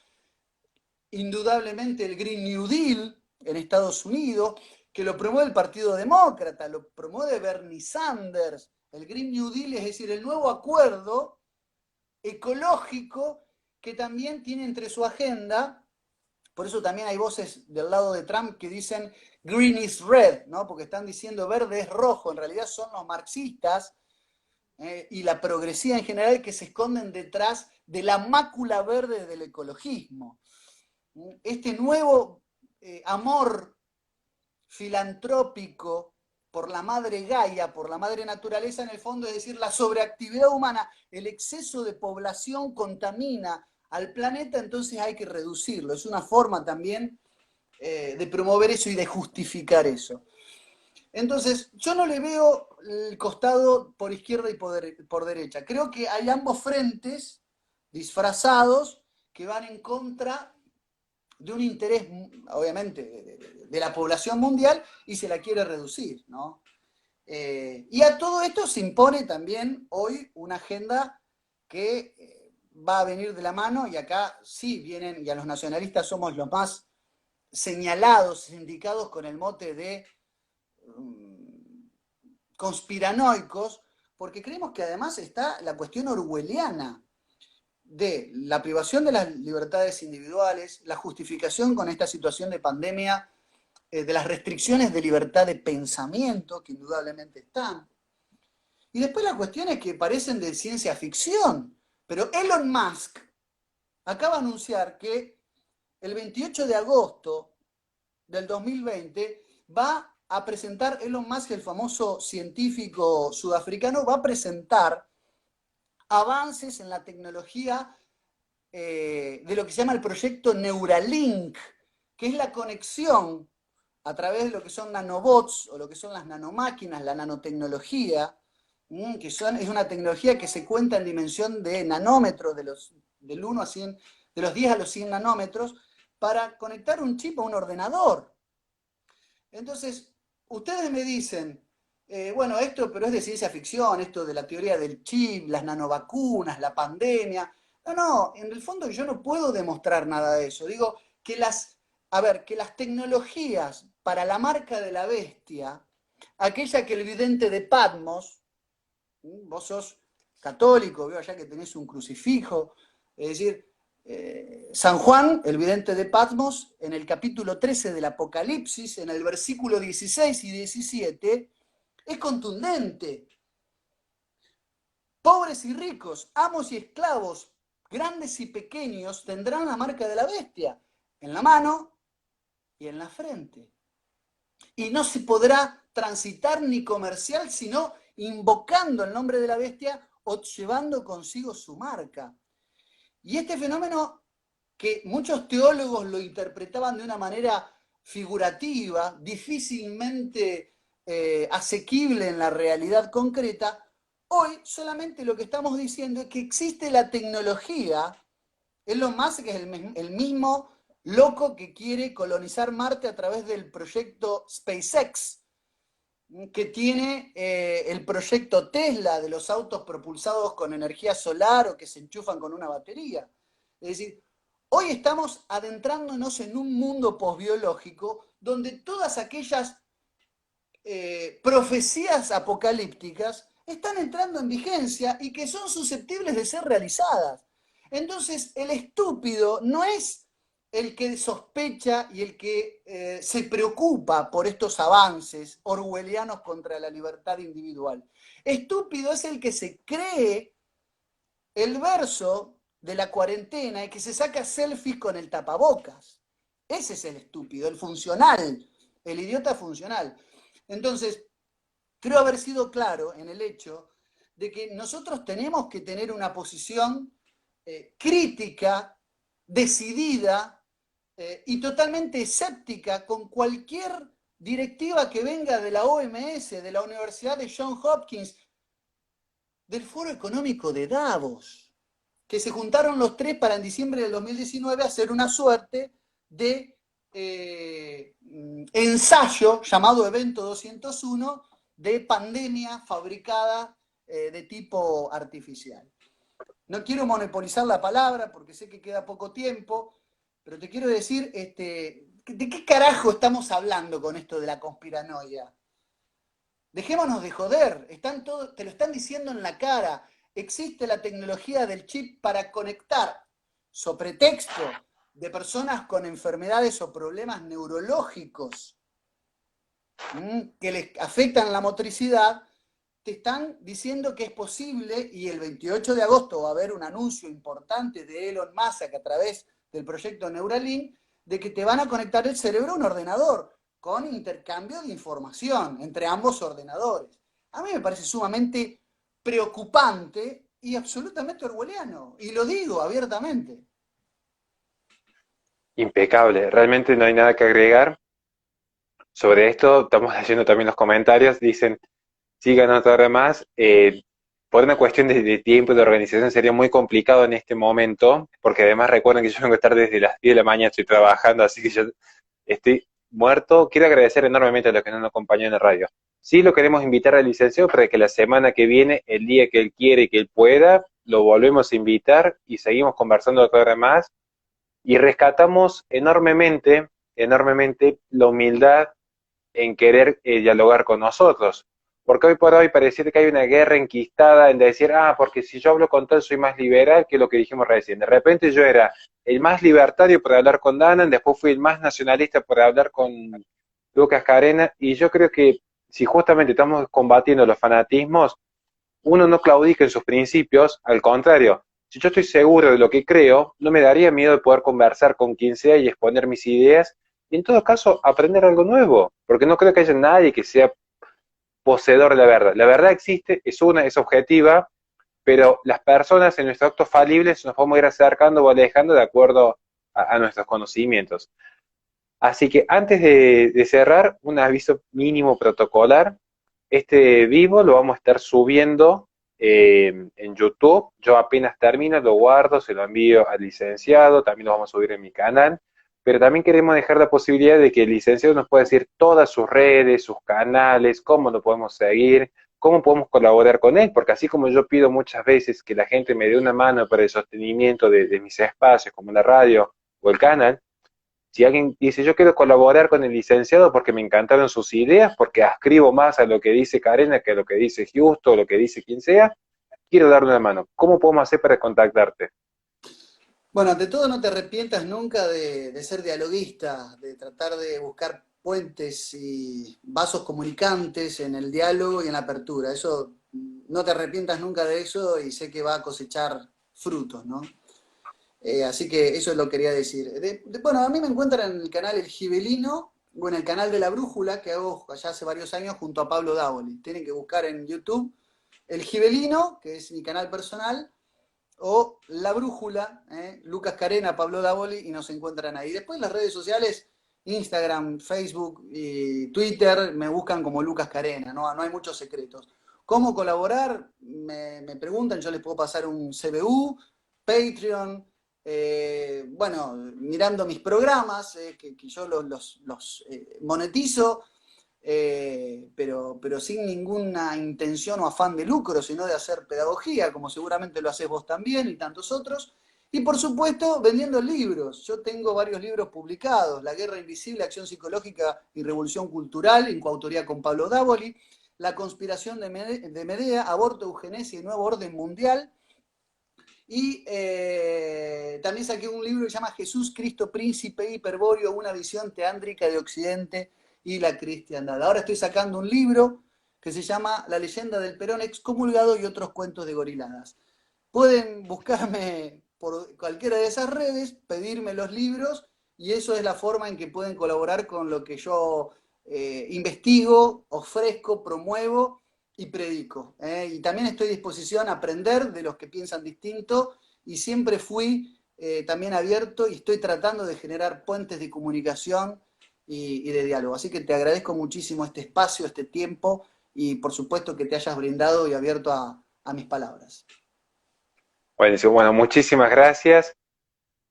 indudablemente el Green New Deal en Estados Unidos, que lo promueve el Partido Demócrata, lo promueve Bernie Sanders, el Green New Deal, es decir, el nuevo acuerdo ecológico que también tiene entre su agenda, por eso también hay voces del lado de Trump que dicen green is red, ¿no? Porque están diciendo verde es rojo, en realidad son los marxistas y la progresía en general que se esconden detrás de la mácula verde del ecologismo. Este nuevo amor filantrópico por la madre Gaia, por la madre naturaleza, en el fondo es decir, la sobreactividad humana, el exceso de población contamina al planeta, entonces hay que reducirlo. Es una forma también de promover eso y de justificar eso. Entonces, yo no le veo el costado por izquierda y por derecha. Creo que hay ambos frentes disfrazados que van en contra de un interés, obviamente, de la población mundial y se la quiere reducir, ¿no? Y a todo esto se impone también hoy una agenda que va a venir de la mano, y acá sí vienen, y a los nacionalistas somos los más señalados, indicados con el mote de conspiranoicos, porque creemos que además está la cuestión orwelliana de la privación de las libertades individuales, la justificación con esta situación de pandemia, de las restricciones de libertad de pensamiento, que indudablemente están. Y después las cuestiones que parecen de ciencia ficción, pero Elon Musk acaba de anunciar que el 28 de agosto del 2020 va a presentar, Elon Musk, el famoso científico sudafricano, va a presentar avances en la tecnología de lo que se llama el proyecto Neuralink, que es la conexión a través de lo que son nanobots o lo que son las nanomáquinas, la nanotecnología, que es una tecnología que se cuenta en dimensión de nanómetros, del 1 a 100, de los 10 a los 100 nanómetros, para conectar un chip a un ordenador. Entonces, ustedes me dicen, bueno, esto pero es de ciencia ficción, esto de la teoría del chip, las nanovacunas, la pandemia. No, en el fondo yo no puedo demostrar nada de eso. Digo que que las tecnologías para la marca de la bestia, aquella que el vidente de Patmos, vos sos católico, veo allá que tenés un crucifijo, es decir, San Juan, el vidente de Patmos, en el capítulo 13 del Apocalipsis, en el versículo 16 y 17, es contundente. Pobres y ricos, amos y esclavos, grandes y pequeños, tendrán la marca de la bestia en la mano y en la frente. Y no se podrá transitar ni comercial, sino invocando el nombre de la bestia o llevando consigo su marca. Y este fenómeno, que muchos teólogos lo interpretaban de una manera figurativa, difícilmente asequible en la realidad concreta, hoy solamente lo que estamos diciendo es que existe la tecnología, es lo más que es el mismo loco que quiere colonizar Marte a través del proyecto SpaceX, que tiene el proyecto Tesla de los autos propulsados con energía solar o que se enchufan con una batería. Es decir, hoy estamos adentrándonos en un mundo posbiológico donde todas aquellas profecías apocalípticas están entrando en vigencia y que son susceptibles de ser realizadas. Entonces, el estúpido no es el que sospecha y el que se preocupa por estos avances orwellianos contra la libertad individual. Estúpido es el que se cree el verso de la cuarentena y que se saca selfies con el tapabocas. Ese es el estúpido, el funcional, el idiota funcional. Entonces, creo haber sido claro en el hecho de que nosotros tenemos que tener una posición crítica, decidida y totalmente escéptica con cualquier directiva que venga de la OMS, de la Universidad de Johns Hopkins, del Foro Económico de Davos, que se juntaron los tres para en diciembre del 2019 hacer una suerte de ensayo llamado Evento 201 de pandemia fabricada de tipo artificial. No quiero monopolizar la palabra porque sé que queda poco tiempo, pero te quiero decir, ¿de qué carajo estamos hablando con esto de la conspiranoia? Dejémonos de joder, te lo están diciendo en la cara. Existe la tecnología del chip para conectar, so pretexto de personas con enfermedades o problemas neurológicos que les afectan la motricidad, te están diciendo que es posible, y el 28 de agosto va a haber un anuncio importante de Elon Musk a través del proyecto Neuralink, de que te van a conectar el cerebro a un ordenador, con intercambio de información entre ambos ordenadores. A mí me parece sumamente preocupante y absolutamente orwelliano, y lo digo abiertamente. Impecable, realmente no hay nada que agregar. Sobre esto, estamos leyendo también los comentarios, dicen, sigan otra hora más. Por una cuestión de tiempo y de organización sería muy complicado en este momento, porque además recuerden que yo vengo a estar desde las 10 de la mañana, estoy trabajando, así que yo estoy muerto. Quiero agradecer enormemente a los que nos acompañan en la radio. Sí lo queremos invitar al licenciado para que la semana que viene, el día que él quiere y que él pueda, lo volvemos a invitar y seguimos conversando otra hora más y rescatamos enormemente, enormemente la humildad en querer dialogar con nosotros. Porque hoy por hoy pareciera que hay una guerra enquistada en decir, porque si yo hablo con tal soy más liberal, que lo que dijimos recién. De repente yo era el más libertario por hablar con Danan, después fui el más nacionalista por hablar con Lucas Carena, y yo creo que si justamente estamos combatiendo los fanatismos, uno no claudica en sus principios, al contrario, si yo estoy seguro de lo que creo, no me daría miedo de poder conversar con quien sea y exponer mis ideas, y en todo caso aprender algo nuevo, porque no creo que haya nadie que sea poseedor de la verdad. La verdad existe, es una, es objetiva, pero las personas en nuestros actos falibles nos podemos ir acercando o alejando de acuerdo a nuestros conocimientos. Así que antes de cerrar, un aviso mínimo protocolar. Este vivo lo vamos a estar subiendo en YouTube. Yo apenas termino, lo guardo, se lo envío al licenciado, también lo vamos a subir en mi canal. Pero también queremos dejar la posibilidad de que el licenciado nos pueda decir todas sus redes, sus canales, cómo lo podemos seguir, cómo podemos colaborar con él, porque así como yo pido muchas veces que la gente me dé una mano para el sostenimiento de mis espacios, como la radio o el canal, si alguien dice, yo quiero colaborar con el licenciado porque me encantaron sus ideas, porque ascribo más a lo que dice Carena que a lo que dice Justo o lo que dice quien sea, quiero darle una mano. ¿Cómo podemos hacer para contactarte? Bueno, ante todo no te arrepientas nunca de ser dialoguista, de tratar de buscar puentes y vasos comunicantes en el diálogo y en la apertura. Eso, no te arrepientas nunca de eso y sé que va a cosechar frutos, ¿no? Así que eso lo quería decir. Bueno, a mí me encuentran en el canal El Gibelino, o en el canal de La Brújula, que hago allá hace varios años junto a Pablo Dávoli. Tienen que buscar en YouTube El Gibelino, que es mi canal personal, o La Brújula, Lucas Carena, Pablo Dávoli, y nos encuentran ahí. Después las redes sociales, Instagram, Facebook y Twitter, me buscan como Lucas Carena, no hay muchos secretos. ¿Cómo colaborar? Me preguntan, yo les puedo pasar un CBU, Patreon, bueno, mirando mis programas, que yo los monetizo, pero sin ninguna intención o afán de lucro, sino de hacer pedagogía, como seguramente lo haces vos también y tantos otros. Y por supuesto, vendiendo libros. Yo tengo varios libros publicados: La guerra invisible, acción psicológica y revolución cultural, en coautoría con Pablo Dávoli; La conspiración de Medea, aborto, eugenesia y nuevo orden mundial; Y también saqué un libro que se llama Jesús, Cristo, Príncipe Hiperbóreo, una visión teándrica de Occidente y la cristiandad. Ahora estoy sacando un libro que se llama La leyenda del Perón excomulgado y otros cuentos de goriladas. Pueden buscarme por cualquiera de esas redes, pedirme los libros, y eso es la forma en que pueden colaborar con lo que yo investigo, ofrezco, promuevo y predico. Y también estoy a disposición a aprender de los que piensan distinto, y siempre fui también abierto y estoy tratando de generar puentes de comunicación y de diálogo. Así que te agradezco muchísimo este espacio, este tiempo, y por supuesto que te hayas brindado y abierto a mis palabras. Buenísimo. Bueno, muchísimas gracias.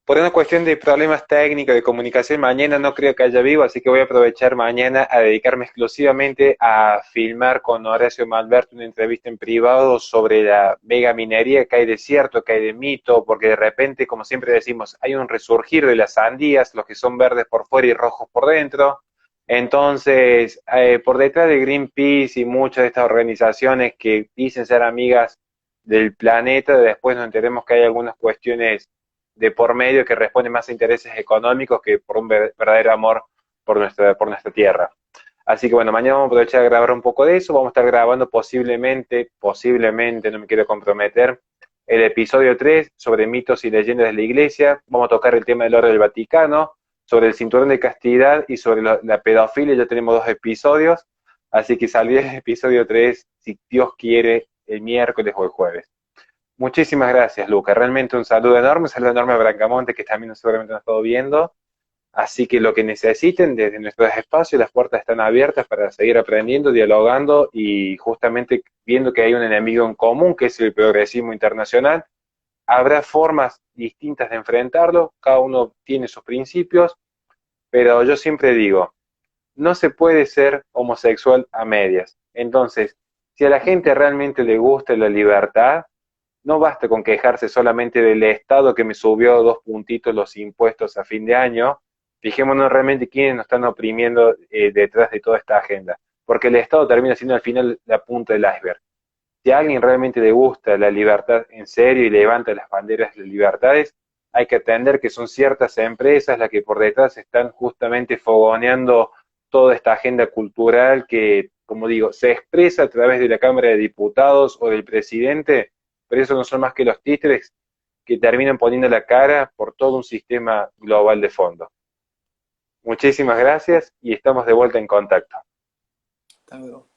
Por una cuestión de problemas técnicos de comunicación, mañana no creo que haya vivo, así que voy a aprovechar mañana a dedicarme exclusivamente a filmar con Horacio Malberto una entrevista en privado sobre la mega minería, que hay de cierto, que hay de mito, porque de repente, como siempre decimos, hay un resurgir de las sandías, los que son verdes por fuera y rojos por dentro. Entonces, por detrás de Greenpeace y muchas de estas organizaciones que dicen ser amigas del planeta, después nos enteremos que hay algunas cuestiones de por medio que responde más a intereses económicos que por un verdadero amor por nuestra tierra. Así que bueno, mañana vamos a aprovechar a grabar un poco de eso, vamos a estar grabando posiblemente, no me quiero comprometer, el episodio 3 sobre mitos y leyendas de la iglesia, vamos a tocar el tema del oro del Vaticano, sobre el cinturón de castidad y sobre la pedofilia, ya tenemos 2 episodios, así que saldrá el episodio 3, si Dios quiere, el miércoles o el jueves. Muchísimas gracias, Luca. Realmente un saludo enorme a Bracamonte, que también seguramente nos ha estado viendo. Así que lo que necesiten desde nuestros espacios, las puertas están abiertas para seguir aprendiendo, dialogando y justamente viendo que hay un enemigo en común, que es el progresismo internacional. Habrá formas distintas de enfrentarlo, cada uno tiene sus principios, pero yo siempre digo, no se puede ser homosexual a medias. Entonces, si a la gente realmente le gusta la libertad, no basta con quejarse solamente del Estado que me subió 2 puntitos los impuestos a fin de año. Fijémonos realmente quiénes nos están oprimiendo detrás de toda esta agenda. Porque el Estado termina siendo al final la punta del iceberg. Si a alguien realmente le gusta la libertad en serio y levanta las banderas de las libertades, hay que atender que son ciertas empresas las que por detrás están justamente fogoneando toda esta agenda cultural que, como digo, se expresa a través de la Cámara de Diputados o del presidente, pero eso no son más que los títeres que terminan poniendo la cara por todo un sistema global de fondo. Muchísimas gracias y estamos de vuelta en contacto. Hasta luego.